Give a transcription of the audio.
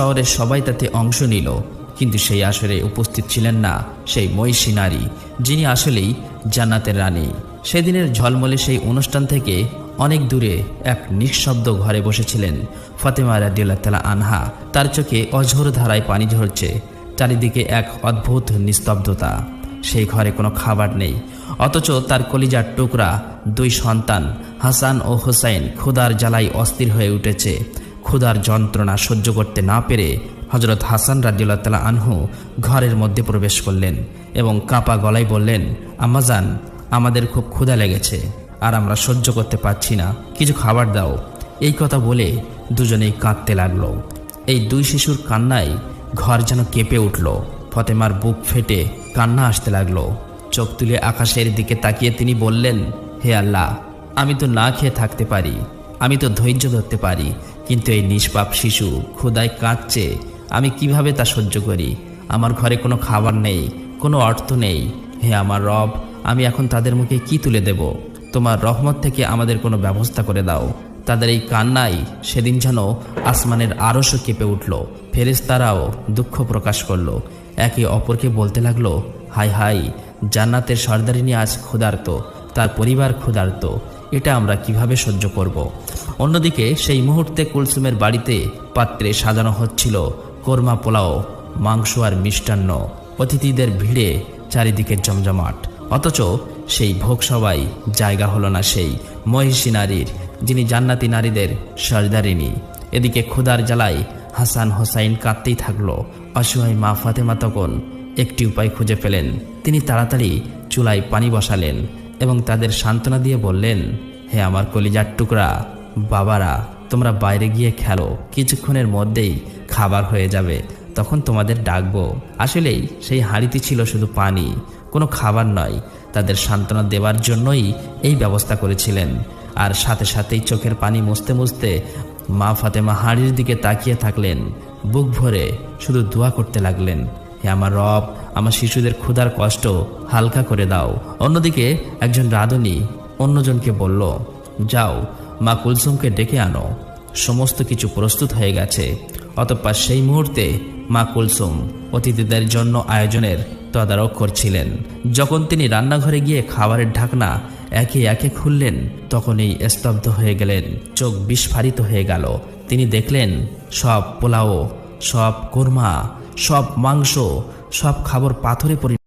শহরের সবাই তাতে অংশ নিল, কিন্তু সেই আসরে উপস্থিত ছিলেন না সেই মহিষী নারী, যিনি আসলেই জান্নাতের রানী। সেদিনের ঝলমলে সেই অনুষ্ঠান থেকে অনেক দূরে এক নিঃশব্দ ঘরে বসেছিলেন ফাতেমা রাদিয়াল্লাহু তাআলা আনহা। তার চোখে অঝোর ধারায় পানি ঝরছে, চারিদিকে এক অদ্ভুত নিস্তব্ধতা। সেই ঘরে কোনো খাবার নেই, অথচ তার কলিজার টুকরা দুই সন্তান হাসান ও হুসাইন ক্ষুধার জ্বালায় অস্থির হয়ে উঠেছে। ক্ষুধার যন্ত্রণা সহ্য করতে না পেরে হযরত হাসান রাদিয়াল্লাহু তাআলা আনহু ঘরের মধ্যে প্রবেশ করলেন এবং কাঁপা গলায় বললেন, আম্মাজান, আমাদের খুব ক্ষুধা লেগেছে, আর আমরা সহ্য করতে পারছি না, কিছু খাবার দাও। এই কথা বলে দুজনেই কাঁদতে লাগলো। এই দুই শিশুর কান্নায় ঘর যেন কেঁপে উঠল। ফাতেমার বুক ফেটে কান্না আসতে লাগলো। চোখ তুলে আকাশের দিকে তাকিয়ে তিনি বললেন, হে আল্লাহ, আমি তো না খেয়ে থাকতে পারি, আমি তো ধৈর্য ধরতে পারি, কিন্তু এই নিষ্পাপ শিশু ক্ষুধায় কাঁদছে, আমি কিভাবে তা সহ্য করি? আমার ঘরে কোনো খাবার নেই, কোনো অর্থ নেই। হে আমার রব, আমি এখন তাদের মুখে কি তুলে দেব? তোমার রহমত থেকে আমাদের কোনো ব্যবস্থা করে দাও। তাদের এই কান্নায় সেদিন যেন আসমানের আরশও কেঁপে উঠল। ফেরেশতারাও দুঃখ প্রকাশ করল। একে অপরকে বলতে লাগলো, হাই হাই, জান্নাতের সর্দারিনী আজ ক্ষুধার্ত, তার পরিবার ক্ষুধার্ত, এটা আমরা কিভাবে সহ্য করব? অন্যদিকে সেই মুহূর্তে কুলসুমের বাড়িতে পাত্রে সাজানো হচ্ছিল কোরমা পোলাও, মাংস আর মিষ্টান্ন। অতিথিদের ভিড়ে চারিদিকে জমজমাট, অথচ সেই ভোগসভায় জায়গা হলো না সেই মহিষী নারীর, যিনি জান্নাতি নারীদের সর্দারিনী। এদিকে ক্ষুধার জ্বালায় হাসান হোসাইন কাঁদতেই থাকলো। অসহায় মা ফাতেমা তখন একটি উপায় খুঁজে পেলেন। তিনি তাড়াতাড়ি চুলায় পানি বসালেন এবং তাদের সান্ত্বনা দিয়ে বললেন, হে আমার কলিজার টুকরা বাবারা, তোমরা বাইরে গিয়ে খেলো, কিছুক্ষণের মধ্যেই খাবার হয়ে যাবে, তখন তোমাদের ডাকবো। আসলেই সেই হাঁড়িতে ছিল শুধু পানি, কোনো খাবার নয়। তাদের সান্ত্বনা দেওয়ার জন্যই এই ব্যবস্থা করেছিলেন। আর সাথে সাথেই চোখের পানি মুছতে মুছতে মা ফাতেমা হাঁড়ির দিকে তাকিয়ে থাকলেন, বুক ভরে শুধু দোয়া করতে লাগলেন, হে আমার রব, আমার শিশুদের ক্ষুধার কষ্ট হালকা করে দাও। অন্যদিকে একজন রাঁধুনি অন্যজনকে বলল, যাও মা কুলসুমকে ডেকে আনো, সমস্ত কিছু প্রস্তুত হয়ে গেছে। অতঃপর সেই মুহূর্তে মা কুলসুম অতিথিদের জন্য আয়োজনের তদারক করছিলেন। যখন তিনি রান্নাঘরে গিয়ে খাবারের ঢাকনা একে একে খুললেন, তখনই স্তব্ধ হয়ে গেলেন, চোখ বিস্ফারিত হয়ে গেল। তিনি দেখলেন সব পোলাও, সব কোরমা, সব মাংস, সব খাবার পাথরে পরিণত